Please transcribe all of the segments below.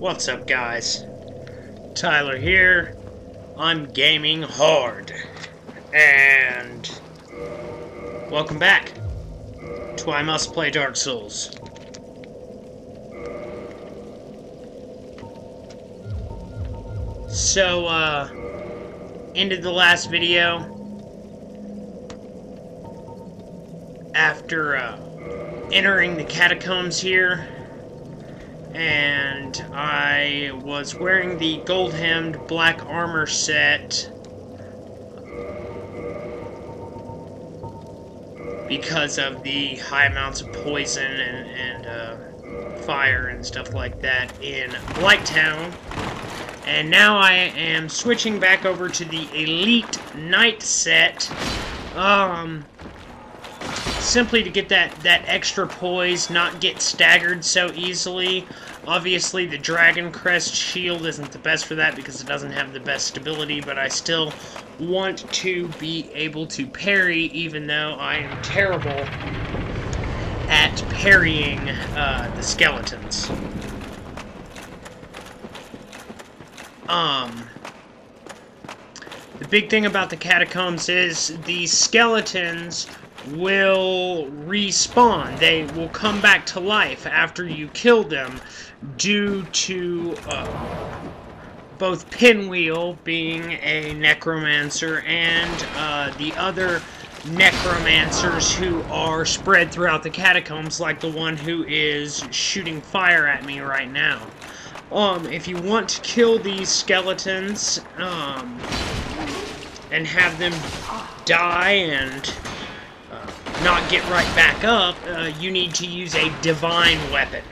What's up, guys? Tyler here. I'm gaming hard. And welcome back to I Must Play Dark Souls. So, ended the last video after entering the Catacombs here, and I was wearing the gold-hemmed black armor set because of the high amounts of poison and fire and stuff like that in Blighttown. And now I am switching back over to the Elite Knight set, simply to get that extra poise, not get staggered so easily. Obviously, the Dragon Crest shield isn't the best for that because it doesn't have the best stability, but I still want to be able to parry, even though I am terrible at parrying the skeletons. The big thing about the Catacombs is the skeletons will respawn. They will come back to life after you kill them due to both Pinwheel being a necromancer and the other necromancers who are spread throughout the Catacombs, like the one who is shooting fire at me right now. If you want to kill these skeletons, and have them die and not get right back up, you need to use a divine weapon.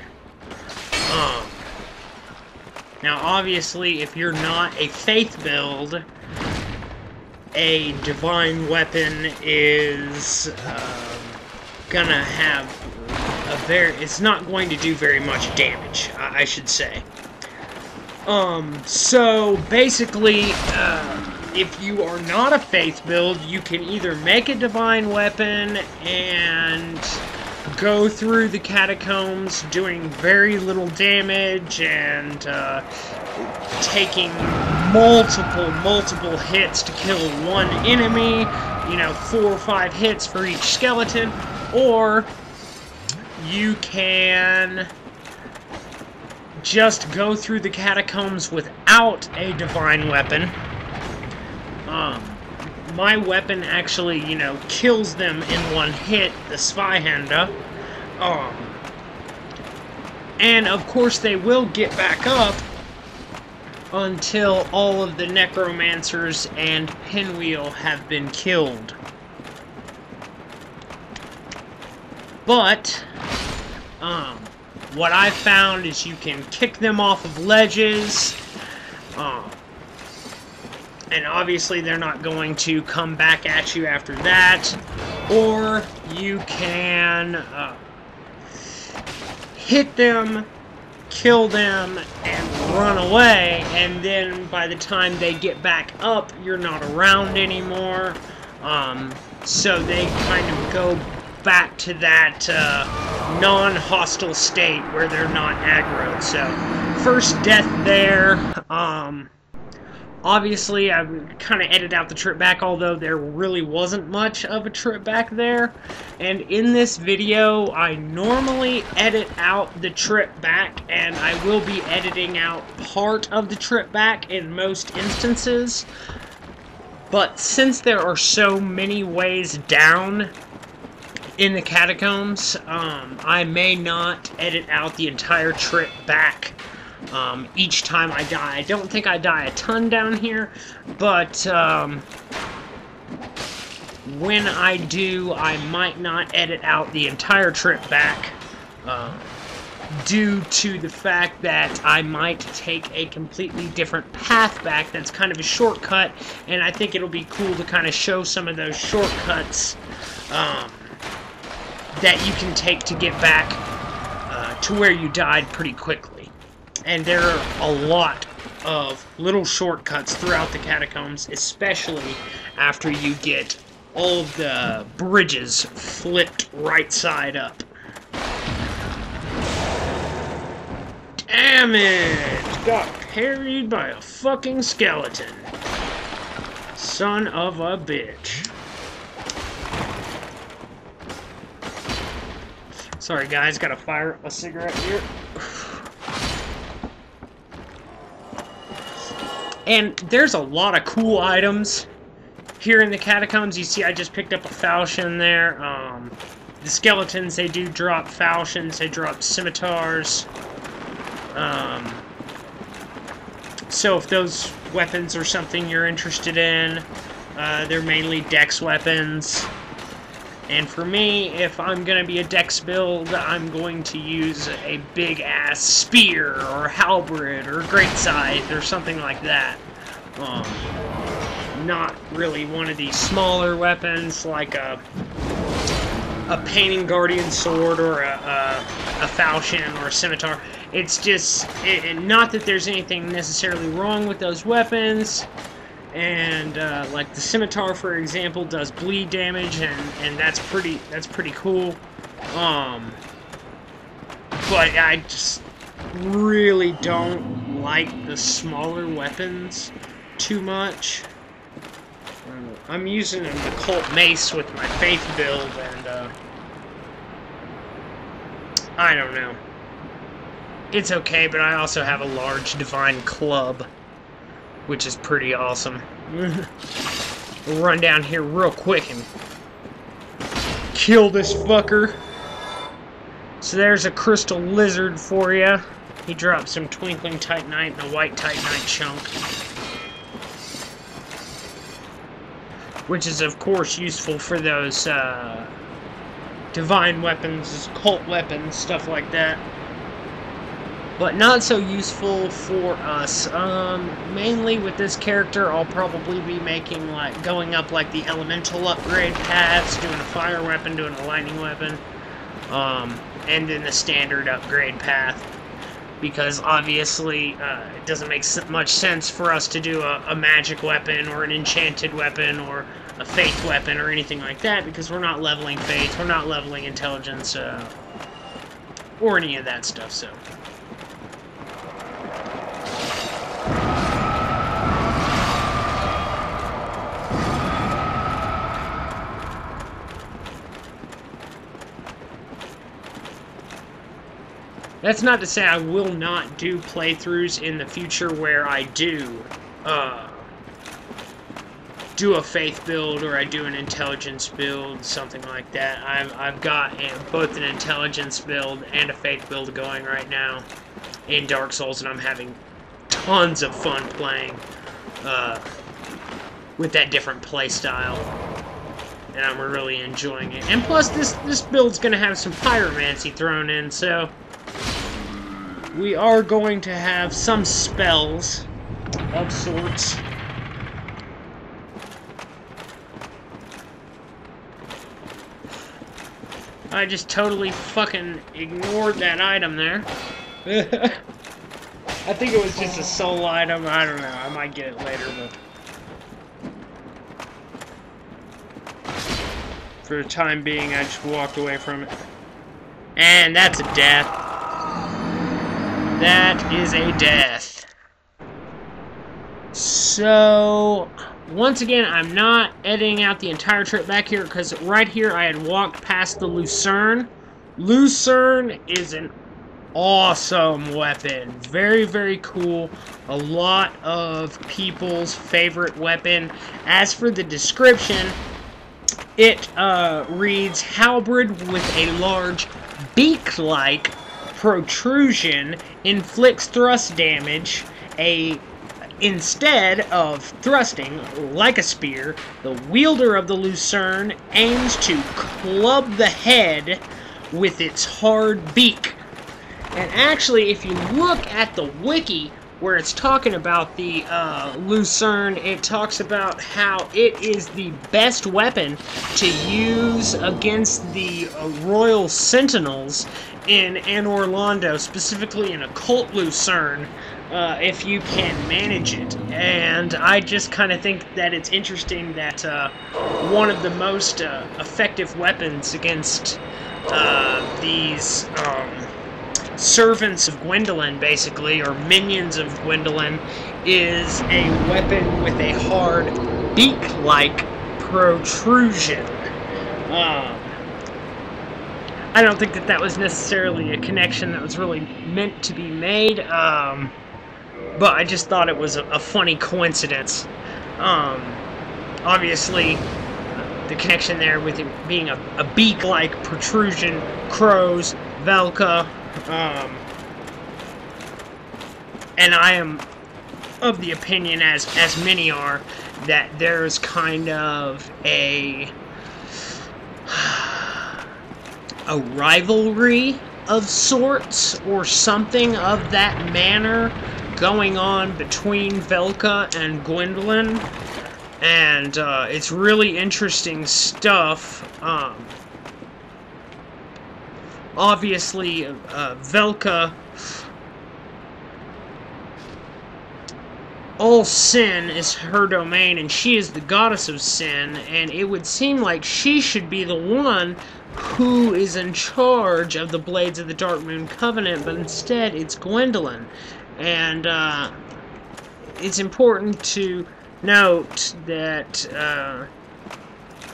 Now, obviously, if you're not a faith build, a divine weapon is gonna have it's not going to do very much damage, I should say. So basically, if you are not a faith build, you can either make a divine weapon and go through the Catacombs doing very little damage and taking multiple hits to kill one enemy, you know, 4 or 5 hits for each skeleton, or you can just go through the Catacombs without a divine weapon. My weapon actually, you know, kills them in one hit, the Scythe. And of course they will get back up until all of the necromancers and Pinwheel have been killed. But what I found is you can kick them off of ledges, and obviously they're not going to come back at you after that, or you can hit them, kill them, and run away, and then by the time they get back up, you're not around anymore, so they kind of go back to that non-hostile state where they're not aggroed. So, first death there. Obviously, I kind of edited out the trip back, although there really wasn't much of a trip back there. And in this video, I normally edit out the trip back, and I will be editing out part of the trip back in most instances. But since there are so many ways down in the Catacombs, I may not edit out the entire trip back each time I die. I don't think I die a ton down here, but when I do, I might not edit out the entire trip back due to the fact that I might take a completely different path back that's kind of a shortcut, and I think it'll be cool to kind of show some of those shortcuts that you can take to get back to where you died pretty quickly. And there are a lot of little shortcuts throughout the Catacombs, especially after you get all of the bridges flipped right side up. Damage! Got parried by a fucking skeleton. Son of a bitch. Sorry guys, gotta fire up a cigarette here. And there's a lot of cool items here in the Catacombs. You see I just picked up a falchion there. The skeletons, they do drop falchions, they drop scimitars. So if those weapons are something you're interested in, they're mainly dex weapons. And for me, if I'm going to be a dex build, I'm going to use a big-ass spear, or halberd, or great scythe, or something like that. Not really one of these smaller weapons, like a painting guardian sword, or a falchion, or a scimitar. It's just, not that there's anything necessarily wrong with those weapons. And like the scimitar, for example, does bleed damage, and that's pretty cool. But I just really don't like the smaller weapons too much. I'm using an occult mace with my faith build, and I don't know. It's okay, but I also have a large divine club, which is pretty awesome. We'll run down here real quick and kill this fucker. So there's a crystal lizard for you. He dropped some twinkling titanite and a white titanite chunk, which is of course useful for those divine weapons, cult weapons, stuff like that. But not so useful for us. Mainly with this character, I'll probably be making, going up like the elemental upgrade paths, doing a fire weapon, doing a lightning weapon, and then the standard upgrade path. Because obviously, it doesn't make much sense for us to do a magic weapon, or an enchanted weapon, or a faith weapon, or anything like that, because we're not leveling faith, we're not leveling intelligence, or any of that stuff, so. That's not to say I will not do playthroughs in the future where I do a faith build, or I do an intelligence build, something like that. I've got both an intelligence build and a faith build going right now in Dark Souls, and I'm having tons of fun playing with that different play style, and I'm really enjoying it. And plus, this build's going to have some pyromancy thrown in, so we are going to have some spells of sorts. I just totally fucking ignored that item there. I think it was just a soul item. I don't know. I might get it later, but for the time being, I just walked away from it. And that's a death. That is a death. So, once again, I'm not editing out the entire trip back here, because right here I had walked past the Lucerne. Lucerne is an awesome weapon. Very, very cool. A lot of people's favorite weapon. As for the description, it reads, halberd with a large beak-like protrusion, inflicts thrust damage. Instead of thrusting like a spear, the wielder of the Lucerne aims to club the head with its hard beak. And actually, if you look at the wiki where it's talking about the Lucerne, it talks about how it is the best weapon to use against the Royal Sentinels in Anor Londo, specifically in Occult Lucerne, if you can manage it. And I just kind of think that it's interesting that one of the most effective weapons against these servants of Gwendolyn, basically, or minions of Gwendolyn, is a weapon with a hard beak-like protrusion. I don't think that that was necessarily a connection that was really meant to be made, but I just thought it was a funny coincidence. Obviously, the connection there with it being a beak-like protrusion, crows, Velka, and I am of the opinion, as many are, that there's kind of a rivalry of sorts, or something of that manner, going on between Velka and Gwendolyn, and it's really interesting stuff. Obviously, Velka, all sin is her domain, and she is the goddess of sin, and it would seem like she should be the one who is in charge of the Blades of the Darkmoon Covenant, but instead it's Gwendolyn. And it's important to note that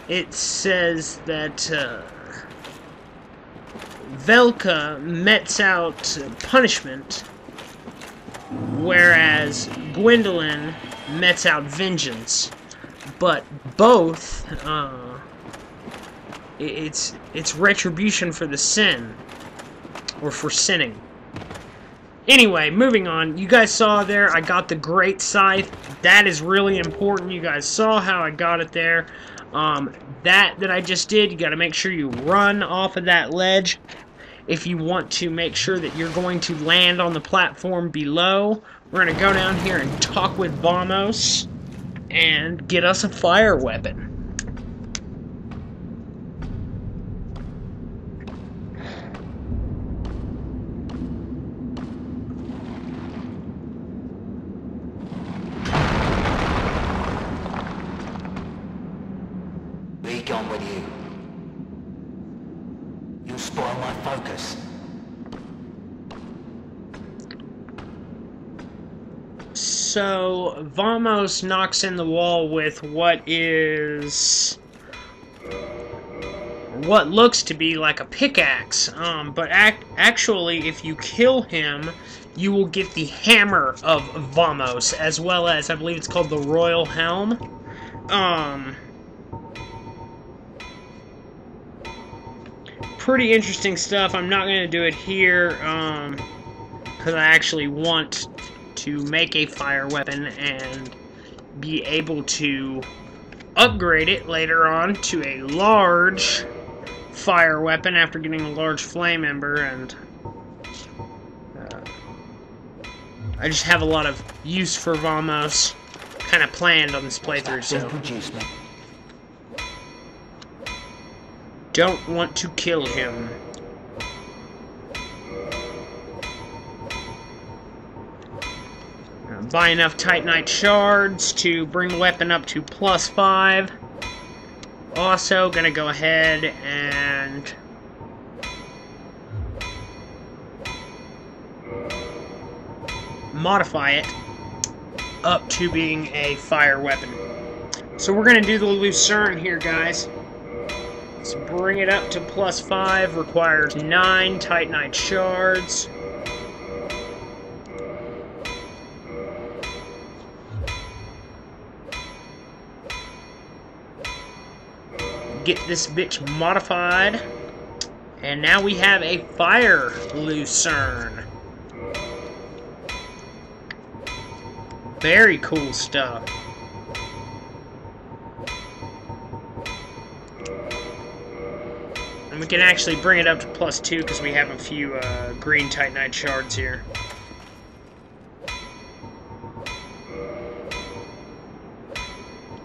it says that Velka metes out punishment, whereas Gwendolyn metes out vengeance. But both, it's retribution for the sin, or for sinning. Anyway, moving on. You guys saw there, I got the Great Scythe. That is really important. You guys saw how I got it there. That I just did, you got to make sure you run off of that ledge if you want to make sure that you're going to land on the platform below. We're going to go down here and talk with Vamos and get us a fire weapon. Be gone with you. You'll spoil my focus. So, Vamos knocks in the wall with what looks to be like a pickaxe, but actually, if you kill him, you will get the hammer of Vamos, as well as, I believe it's called the Royal Helm. Pretty interesting stuff. I'm not going to do it here, because I actually want to make a fire weapon and be able to upgrade it later on to a large fire weapon after getting a large flame ember, and I just have a lot of use for Vamos kind of planned on this playthrough, so don't want to kill him. Buy enough Titanite shards to bring the weapon up to +5. Also, gonna go ahead and modify it up to being a fire weapon. So we're gonna do the Lucerne here, guys. Let's bring it up to +5. Requires 9 Titanite shards. Get this bitch modified, and now we have a fire Lucerne. Very cool stuff. And we can actually bring it up to +2 because we have a few green Titanite shards here.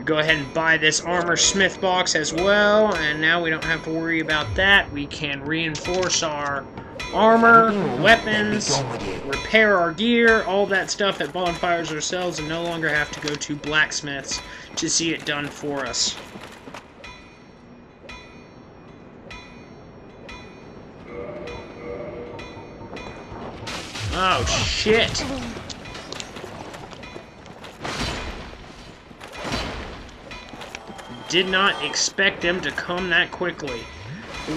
Go ahead and buy this armor smith box as well, and now we don't have to worry about that. We can reinforce our armor, weapons, repair our gear, all that stuff at bonfires ourselves, and no longer have to go to blacksmiths to see it done for us. Oh, shit. Did not expect them to come that quickly.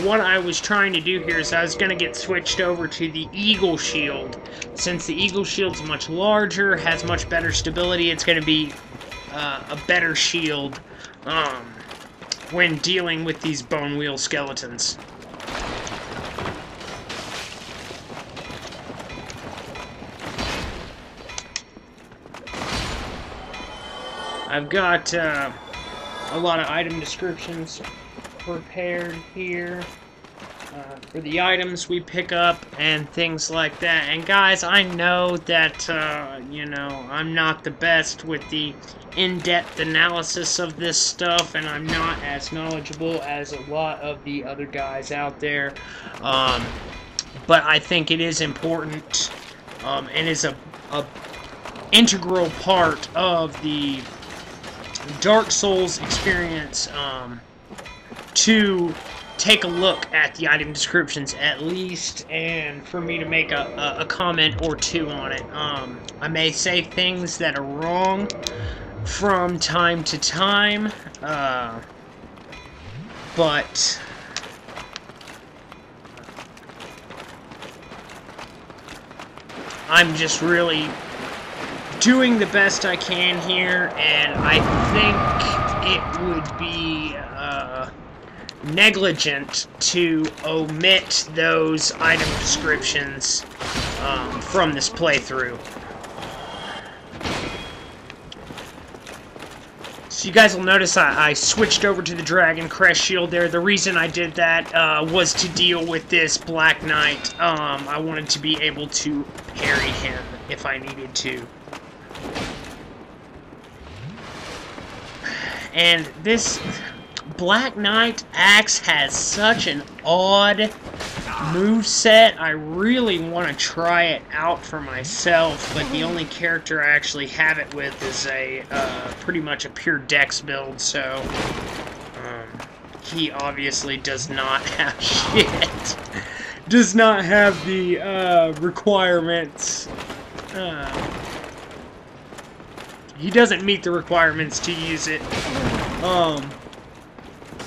What I was trying to do here is I was going to get switched over to the Eagle Shield. Since the Eagle Shield's much larger, has much better stability, it's going to be a better shield when dealing with these bone wheel skeletons. I've got a lot of item descriptions prepared here for the items we pick up and things like that. And guys, I know that, you know, I'm not the best with the in-depth analysis of this stuff, and I'm not as knowledgeable as a lot of the other guys out there. But I think it is important and is a integral part of the Dark Souls experience to take a look at the item descriptions at least, and for me to make a comment or two on it. I may say things that are wrong from time to time, but I'm just really doing the best I can here, and I think it would be negligent to omit those item descriptions from this playthrough. So you guys will notice I switched over to the Dragon Crest Shield there. The reason I did that was to deal with this Black Knight. I wanted to be able to parry him if I needed to. And this Black Knight axe has such an odd moveset. I really want to try it out for myself, but the only character I actually have it with is a pretty much a pure dex build, so he obviously does not have shit. Does not have the requirements. He doesn't meet the requirements to use it.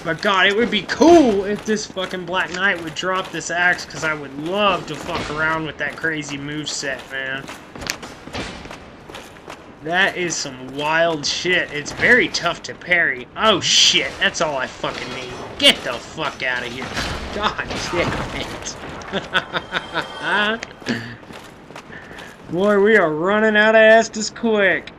But God, it would be cool if this fucking Black Knight would drop this axe, because I would love to fuck around with that crazy moveset, man. That is some wild shit. It's very tough to parry. Oh shit, that's all I fucking need. Get the fuck out of here. God damn it. Boy, we are running out of Estus quick.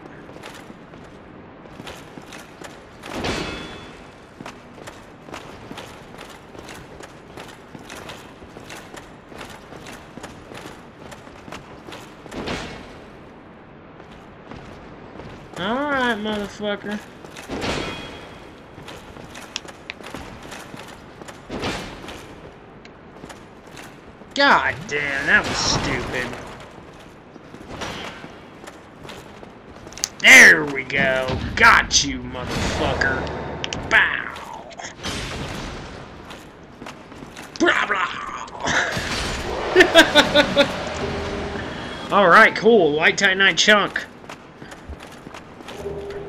Alright, motherfucker. God damn, that was stupid. There we go. Got you, motherfucker. Bow. Blah, blah. Alright, cool. White Titanite chunk.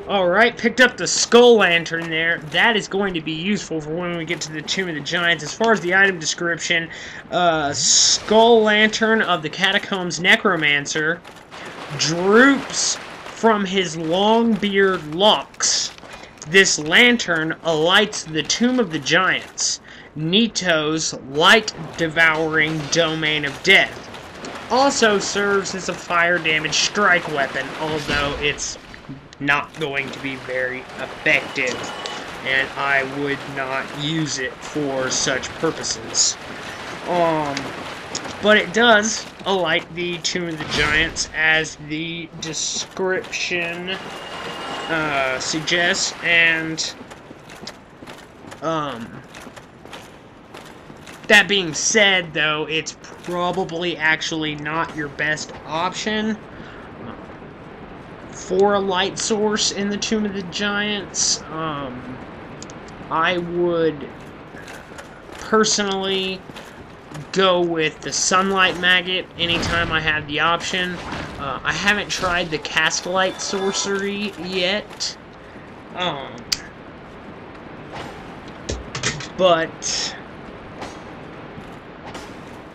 Alright, picked up the Skull Lantern there. That is going to be useful for when we get to the Tomb of the Giants. As far as the item description, Skull Lantern of the Catacombs Necromancer droops from his long beard locks. This lantern alights the Tomb of the Giants, Nito's light-devouring domain of death. Also serves as a fire damage strike weapon, although it's not going to be very effective, and I would not use it for such purposes. But it does alight the Tomb of the Giants, as the description suggests, and that being said, though, it's probably actually not your best option for a light source in the Tomb of the Giants. I would personally go with the Sunlight Maggot anytime I have the option. I haven't tried the Castlight Sorcery yet. But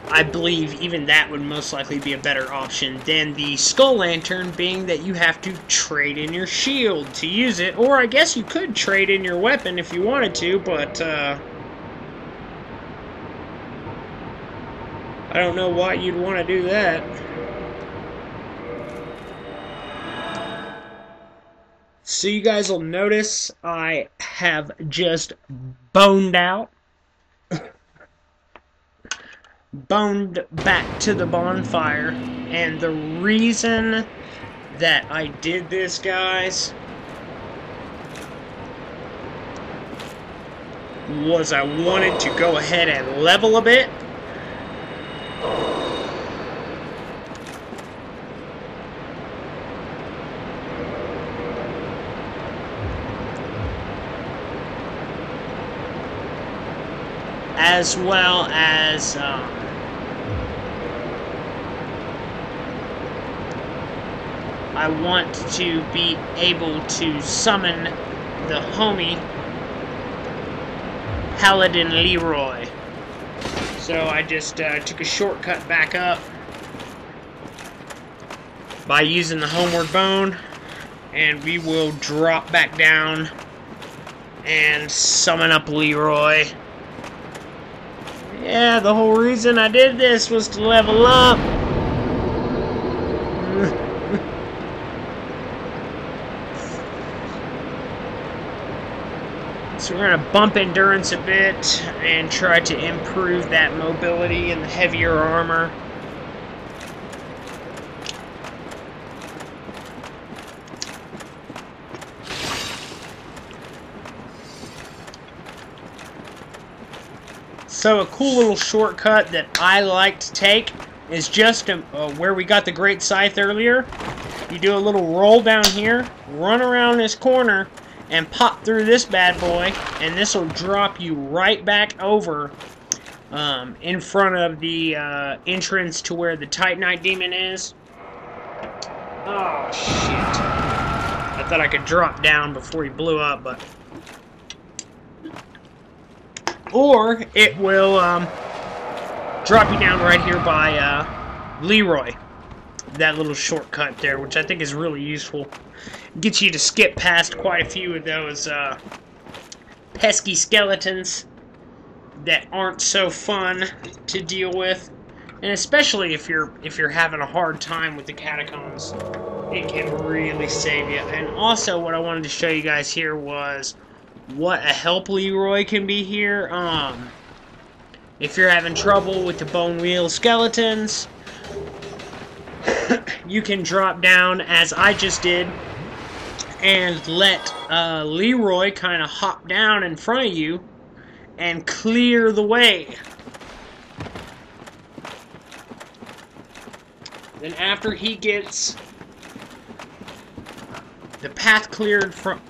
I believe even that would most likely be a better option than the Skull Lantern, being that you have to trade in your shield to use it. Or I guess you could trade in your weapon if you wanted to, but I don't know why you'd want to do that. So you guys will notice I have just boned out. Boned back to the bonfire. And the reason that I did this, guys, was I wanted to go ahead and level a bit. As well as I want to be able to summon the homie Paladin Leroy. So I just took a shortcut back up by using the Homeward Bone, and we will drop back down and summon up Leroy. Yeah, the whole reason I did this was to level up. So we're going to bump endurance a bit and try to improve that mobility and the heavier armor. So a cool little shortcut that I like to take is just where we got the Great Scythe earlier. You do a little roll down here, run around this corner, and pop through this bad boy, and this will drop you right back over in front of the entrance to where the Titanite Demon is. Oh, shit. I thought I could drop down before he blew up, but... Or it will drop you down right here by Leroy. That little shortcut there, which I think is really useful. Gets you to skip past quite a few of those pesky skeletons that aren't so fun to deal with. And especially if you're having a hard time with the Catacombs, it can really save you. And also what I wanted to show you guys here was what a help Leroy can be here. If you're having trouble with the bone wheel skeletons, you can drop down as I just did and let Leroy kind of hop down in front of you and clear the way. Then after he gets the path cleared from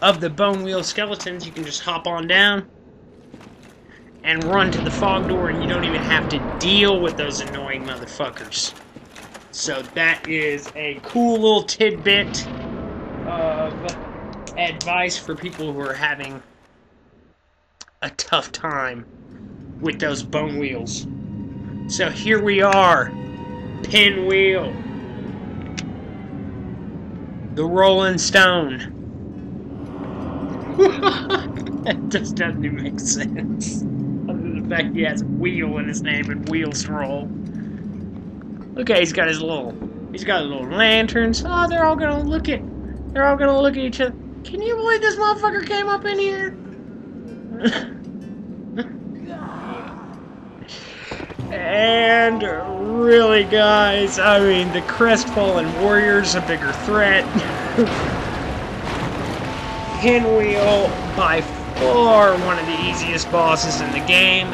of the bone wheel skeletons, you can just hop on down and run to the fog door, and you don't even have to deal with those annoying motherfuckers. So that is a cool little tidbit of advice for people who are having a tough time with those bone wheels. So here we are, Pinwheel, the Rolling Stone. That just doesn't even make sense. Other than the fact he has wheel in his name and wheels to roll. Okay, he's got little lanterns. Oh, they're all gonna look at each other. Can you believe this motherfucker came up in here? And really, guys, I mean, the Crestfallen Warrior's a bigger threat. Pinwheel, by far one of the easiest bosses in the game.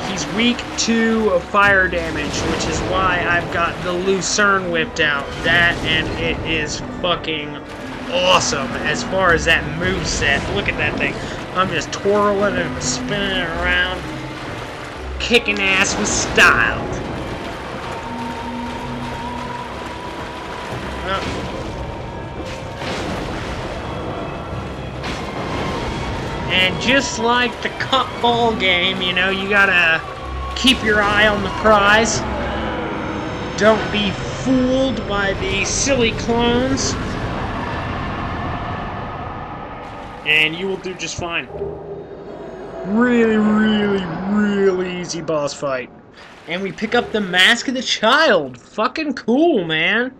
He's weak to fire damage, which is why I've got the Lucerne whipped out. That, and it is fucking awesome as far as that moveset. Look at that thing. I'm just twirling and spinning it around. kicking ass with style. And just like the cup ball game, you know, you gotta keep your eye on the prize. Don't be fooled by the silly clones. And you will do just fine. Really, really, really easy boss fight. And we pick up the Mask of the Child. Fucking cool, man.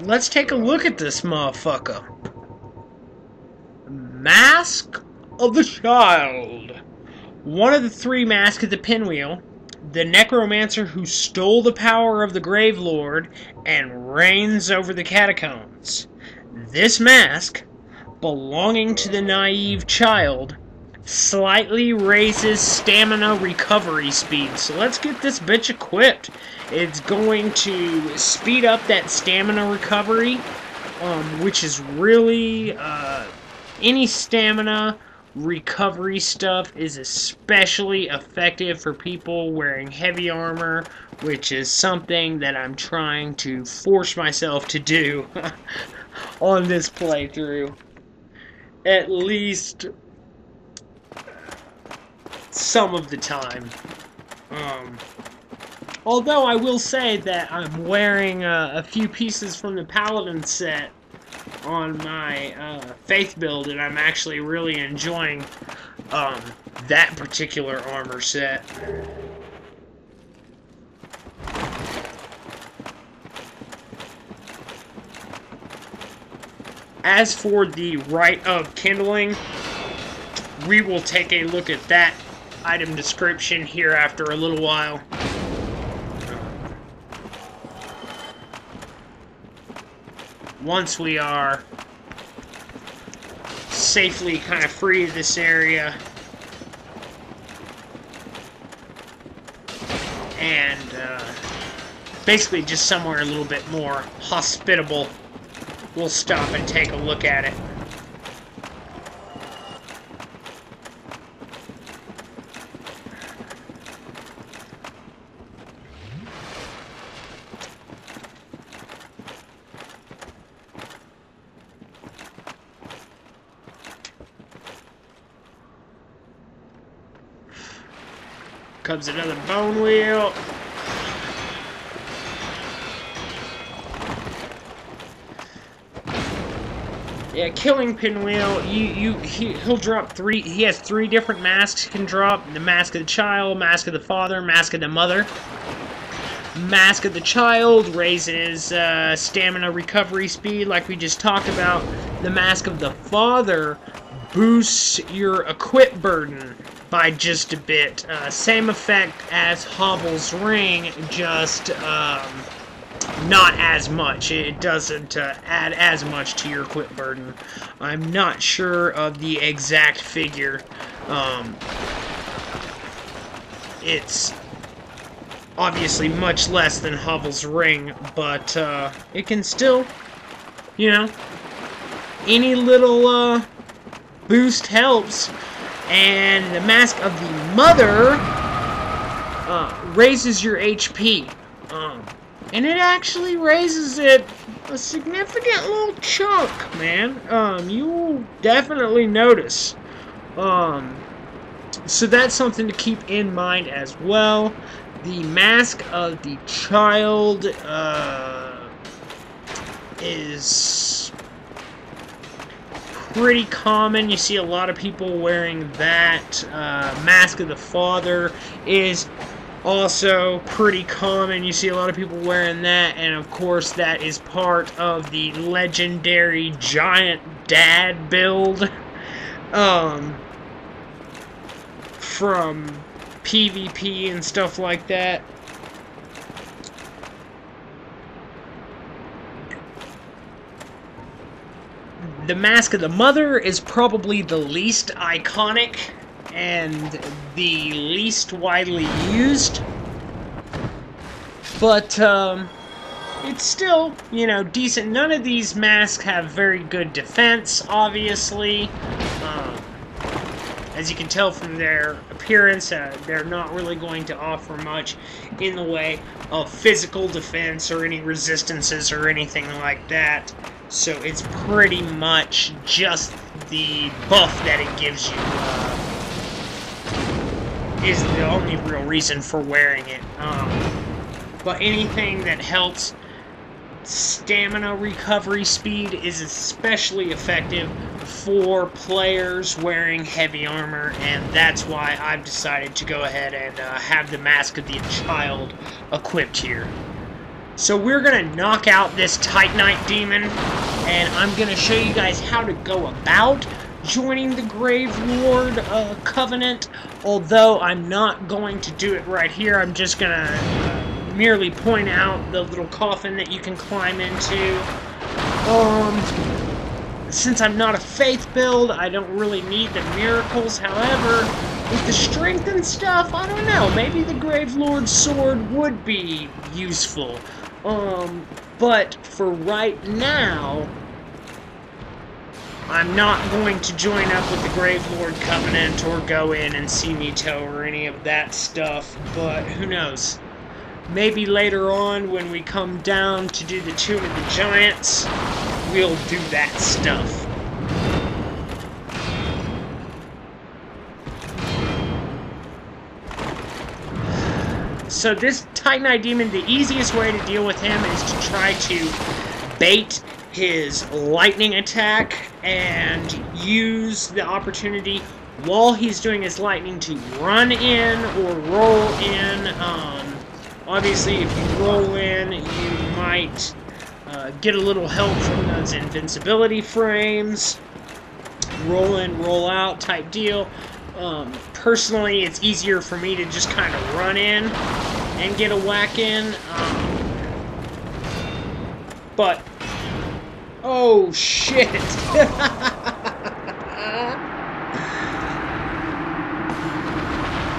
Let's take a look at this motherfucker. Mask of the Child. One of the three masks of the Pinwheel. The necromancer who stole the power of the Grave Lord and reigns over the Catacombs. This mask, belonging to the naive child, slightly raises stamina recovery speed. So let's get this bitch equipped. It's going to speed up that stamina recovery, which is really, any stamina recovery stuff is especially effective for people wearing heavy armor, which is something that I'm trying to force myself to do on this playthrough. At least some of the time. Although I will say that I'm wearing a few pieces from the Paladin set on my Faith build, and I'm actually really enjoying that particular armor set. As for the Rite of Kindling, we will take a look at that item description here after a little while. Once we are safely kind of free of this area and basically just somewhere a little bit more hospitable, we'll stop and take a look at it. Comes another bone wheel. Yeah, killing Pinwheel, he'll drop three. He has three different masks he can drop: the Mask of the Child, Mask of the Father, Mask of the Mother. Mask of the Child raises stamina recovery speed, like we just talked about. The Mask of the Father boosts your equip burden by just a bit. Same effect as Hovel's Ring, just not as much. It doesn't add as much to your equip burden. I'm not sure of the exact figure. It's obviously much less than Hovel's Ring, but it can still, you know, any little boost helps. And the Mask of the Mother raises your HP. And it actually raises it a significant little chunk, man. You'll definitely notice. So that's something to keep in mind as well. The Mask of the Child is pretty common. You see a lot of people wearing that. Mask of the Father is also pretty common. You see a lot of people wearing that, and of course that is part of the legendary Giant Dad build from PvP and stuff like that. The Mask of the Mother is probably the least iconic and the least widely used, but it's still, you know, decent. None of these masks have very good defense, obviously, As you can tell from their appearance, they're not really going to offer much in the way of physical defense or any resistances or anything like that. So it's pretty much just the buff that it gives you is the only real reason for wearing it. But anything that helps stamina recovery speed is especially effective for players wearing heavy armor, and that's why I've decided to go ahead and have the Mask of the Child equipped here. So we're going to knock out this Titanite Demon, and I'm going to show you guys how to go about joining the Grave Lord Covenant, although I'm not going to do it right here. I'm just going to merely point out the little coffin that you can climb into. Since I'm not a faith build, I don't really need the miracles. However, with the strength and stuff, I don't know, maybe the Grave Lord's sword would be useful. But for right now, I'm not going to join up with the Grave Lord Covenant or go in and see Nito or any of that stuff, but who knows. Maybe later on, when we come down to do the Tomb of the Giants, we'll do that stuff. So this Titanite Demon, the easiest way to deal with him is to try to bait his lightning attack and use the opportunity while he's doing his lightning to run in or roll in. Obviously, if you roll in, you might get a little help from those invincibility frames. Roll in, roll out type deal. Personally, it's easier for me to just kind of run in and get a whack in. But, oh shit!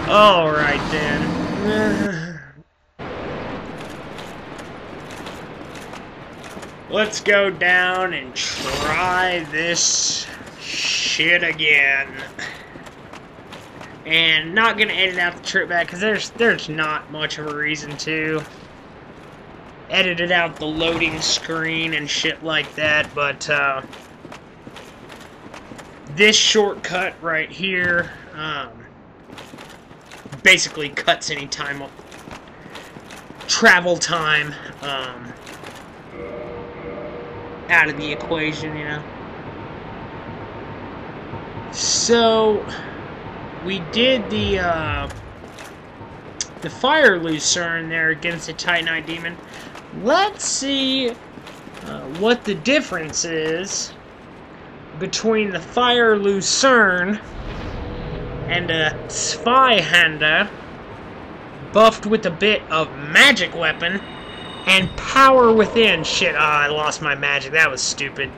Alright then. Let's go down and try this shit again. And not gonna edit out the trip back because there's not much of a reason to. Edited out the loading screen and shit like that, but this shortcut right here basically cuts any time, travel time out of the equation, you know. So we did the Fire Lucerne there against the Titanite Demon. Let's see what the difference is between the Fire Lucerne and a Zweihander buffed with a bit of magic weapon and power within. Shit, I lost my magic. That was stupid.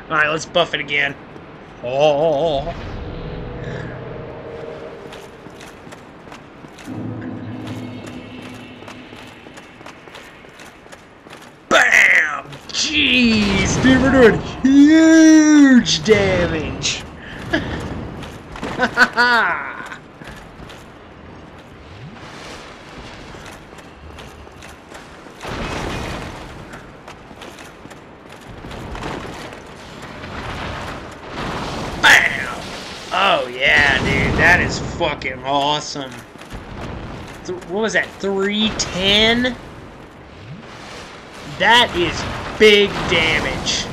Alright, let's buff it again. Oh. Bam! Jeez, dude, we're doing huge damage. Ha ha ha! Oh yeah, dude, that is fucking awesome. What was that, 310? That is big damage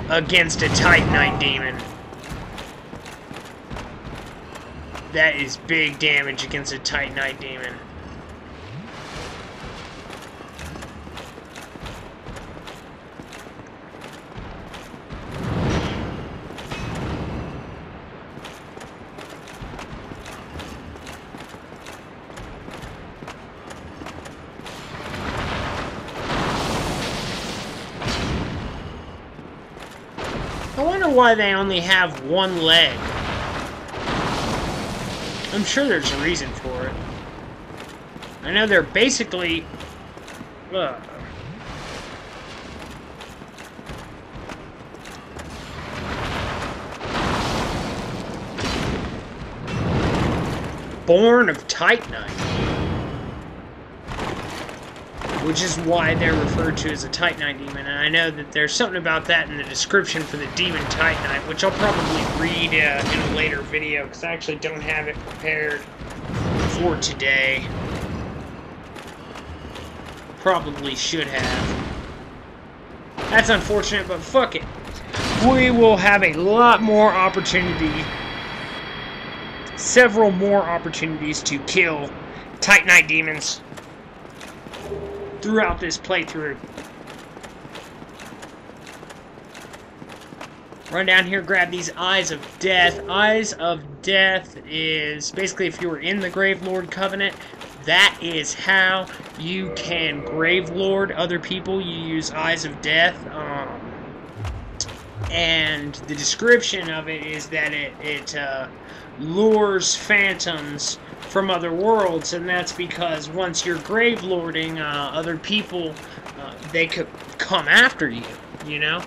against a Titanite Demon. That is big damage against a Titanite Demon. I wonder why they only have one leg. I'm sure there's a reason for it. I know they're basically... born of Titanite, which is why they're referred to as a Titanite demon. And I know that there's something about that in the description for the demon Titanite, which I'll probably read in a later video, because I actually don't have it prepared for today. Probably should have. That's unfortunate, but fuck it. We will have a lot more opportunity, several more opportunities to kill Titanite demons throughout this playthrough. Run down here, grab these Eyes of Death. Eyes of Death is basically if you were in the Gravelord Covenant, that is how you can Gravelord other people. You use Eyes of Death. And the description of it is that it lures phantoms from other worlds, and that's because once you're Gravelording other people, they could come after you, you know?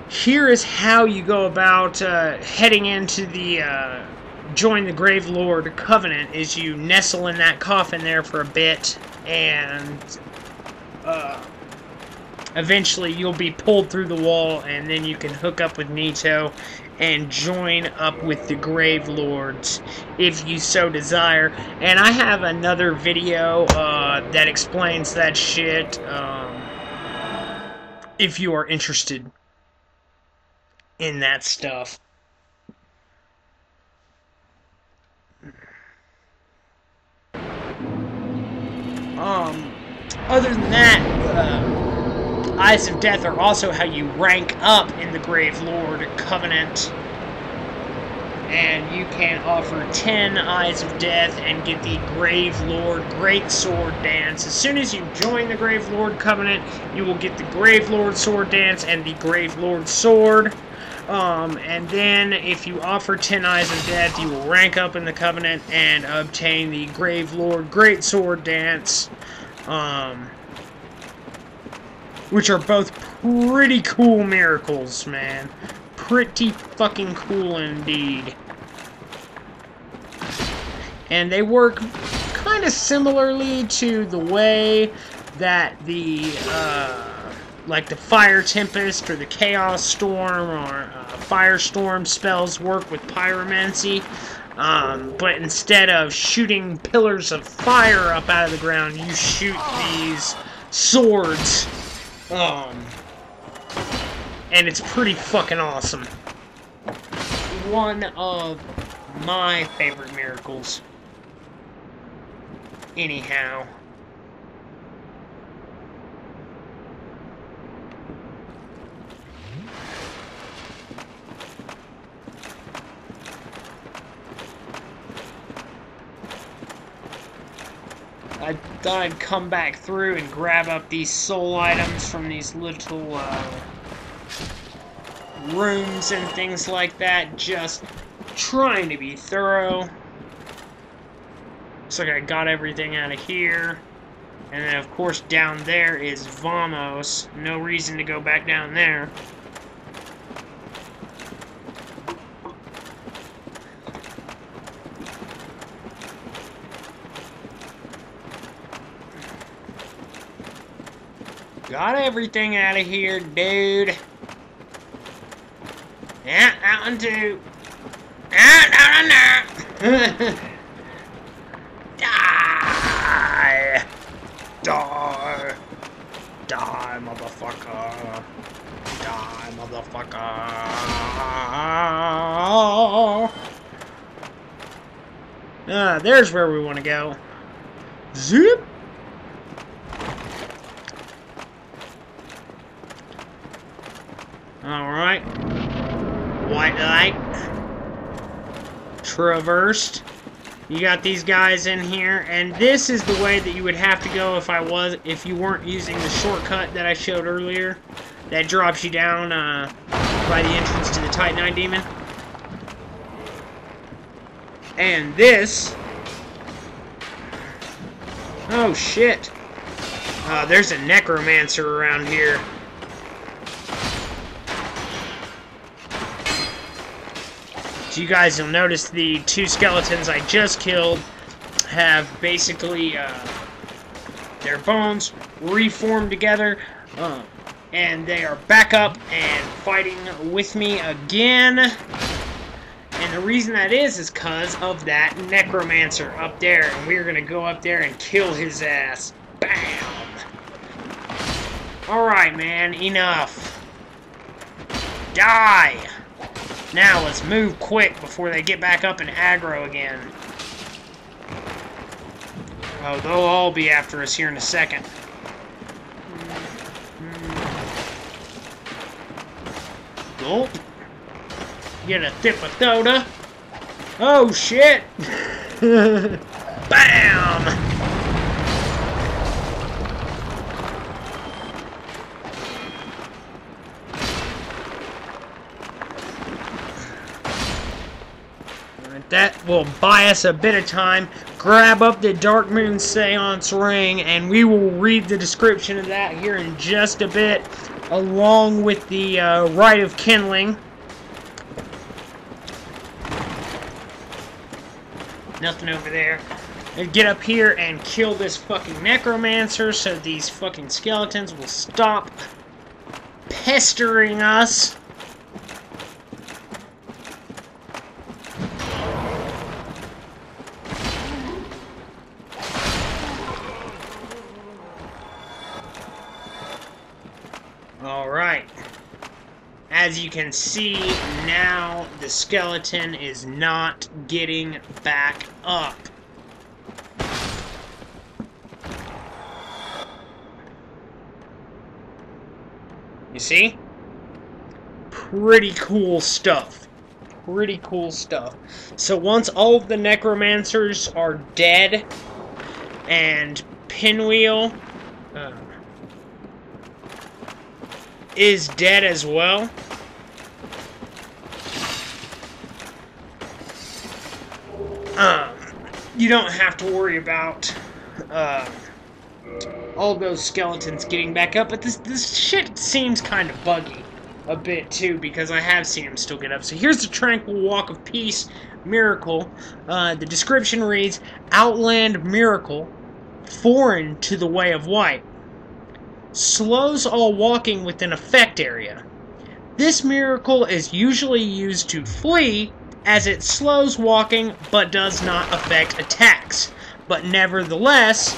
Here is how you go about heading into the join the Gravelord Covenant. Is you nestle in that coffin there for a bit, and eventually you'll be pulled through the wall, and then you can hook up with Nito and join up with the Gravelords if you so desire. And I have another video that explains that shit if you are interested in that stuff. Other than that, Eyes of Death are also how you rank up in the Gravelord Covenant. And you can offer 10 Eyes of Death and get the Gravelord Greatsword Dance. As soon as you join the Gravelord Covenant, you will get the Gravelord Sword Dance and the Gravelord Sword. And then, if you offer 10 Eyes of Death, you will rank up in the Covenant and obtain the Gravelord Greatsword Dance, which are both pretty cool miracles, man. Pretty fucking cool indeed. And they work kind of similarly to the way that the, like the Fire Tempest or the Chaos Storm or Firestorm spells work with Pyromancy. But instead of shooting pillars of fire up out of the ground, you shoot these swords. And it's pretty fucking awesome. One of my favorite miracles. Anyhow. I thought I'd come back through and grab up these soul items from these little rooms and things like that, just trying to be thorough. Looks like I got everything out of here. And then, of course, down there is Vamos. No reason to go back down there. Got everything out of here, dude. Yeah, that one too. No. Die! Die! Die, motherfucker! Die, motherfucker! There's where we want to go. Zip! Alright. White light. Traversed. You got these guys in here, and this is the way that you would have to go if you weren't using the shortcut that I showed earlier. That drops you down by the entrance to the Titanite Demon. And this... Oh shit. There's a necromancer around here. So you guys will notice the 2 skeletons I just killed have basically their bones reformed together, and they are back up and fighting with me again. And the reason that is because of that necromancer up there, and we're gonna go up there and kill his ass. Bam! Alright, man, enough. Die! Now let's move quick before they get back up and aggro again. Oh, they'll all be after us here in a second. Gulp. Get a Thipathoda. Oh, shit! Bam! That will buy us a bit of time. Grab up the Darkmoon Seance Ring, and we will read the description of that here in just a bit, along with the Rite of Kindling. Nothing over there. And get up here and kill this fucking necromancer so these fucking skeletons will stop pestering us. Alright, as you can see, now the skeleton is not getting back up. You see? Pretty cool stuff. Pretty cool stuff. So once all of the necromancers are dead, and Pinwheel is dead as well, you don't have to worry about all those skeletons getting back up. But this shit seems kind of buggy a bit too, because I have seen them still get up. So here's the Tranquil Walk of Peace miracle. The description reads, Outland miracle, foreign to the Way of White. Slows all walking within effect area. This miracle is usually used to flee, as it slows walking but does not affect attacks, but nevertheless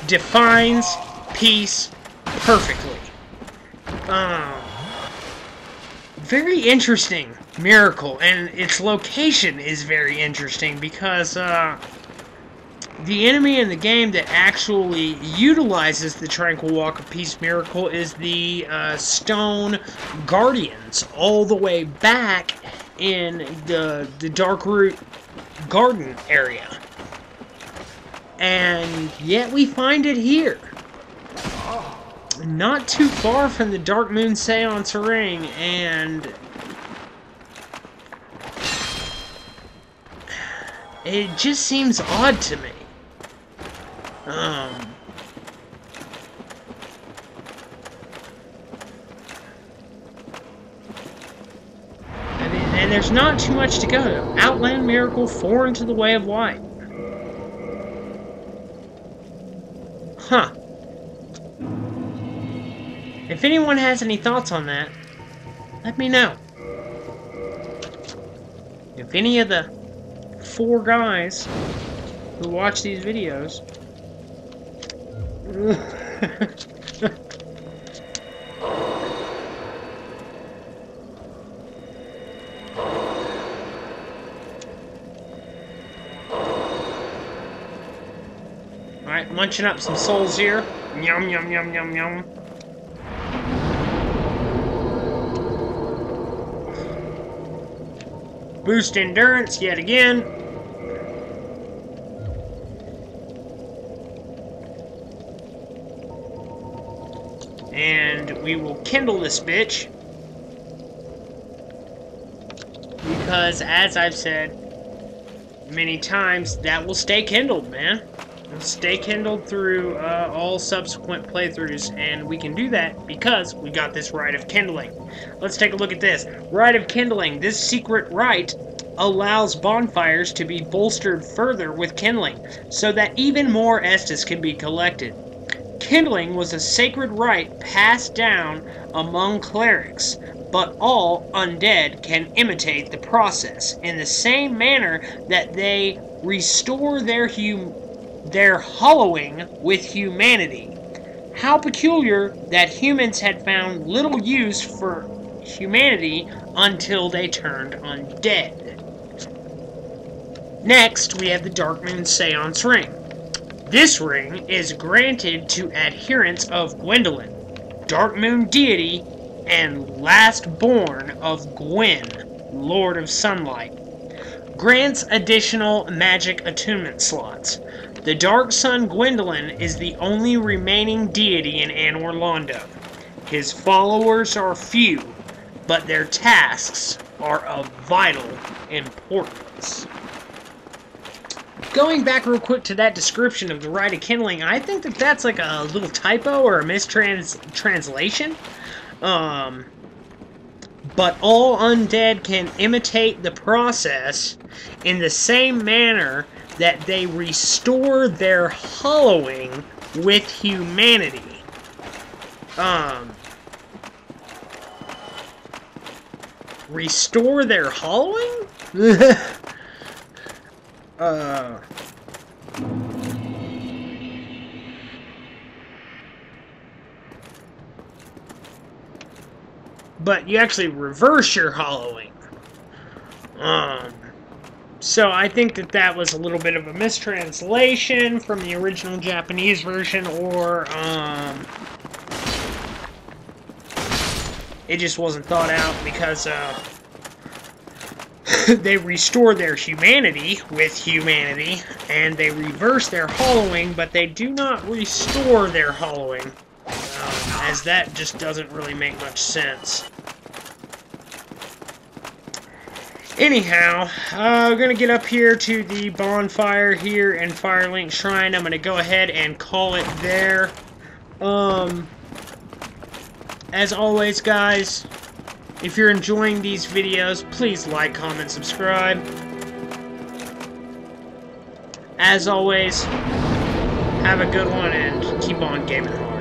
defines peace perfectly. Very interesting miracle, and its location is very interesting because the enemy in the game that actually utilizes the Tranquil Walk of Peace miracle is the Stone Guardians, all the way back in the Darkroot Garden area. And yet we find it here. Not too far from the Darkmoon Seance Ring, and it just seems odd to me. And there's not too much to go. Outland miracle, foreign to the Way of White. Huh. If anyone has any thoughts on that, let me know. If any of the 4 guys who watch these videos Alright, munching up some souls here. Yum, yum, yum, yum, yum. Boost endurance yet again. And we will kindle this bitch. Because, as I've said many times, that will stay kindled, man. It'll stay kindled through all subsequent playthroughs, and we can do that because we got this Rite of Kindling. Let's take a look at this. Rite of Kindling. This secret rite allows bonfires to be bolstered further with kindling, so that even more Estus can be collected. Kindling was a sacred rite passed down among clerics, but all undead can imitate the process in the same manner that they restore their hollowing with humanity. How peculiar that humans had found little use for humanity until they turned undead. Next, we have the Darkmoon Seance Ring. This ring is granted to adherents of Gwendolyn, Darkmoon deity, and last born of Gwyn, Lord of Sunlight. Grants additional magic attunement slots. The Dark Sun Gwendolyn is the only remaining deity in Anor Londo. His followers are few, but their tasks are of vital importance. Going back real quick to that description of the Rite of Kindling, I think that that's like a little typo or a mistranslation. But all undead can imitate the process in the same manner that they restore their hollowing with humanity. Restore their hollowing? But you actually reverse your hollowing. So I think that that was a little bit of a mistranslation from the original Japanese version, or it just wasn't thought out because they restore their humanity with humanity, and they reverse their hollowing, but they do not restore their hollowing, as that just doesn't really make much sense. Anyhow, we're going to get up here to the bonfire here in Firelink Shrine. I'm going to go ahead and call it there. As always, guys, if you're enjoying these videos, please like, comment, subscribe. As always, have a good one and keep on gaming hard.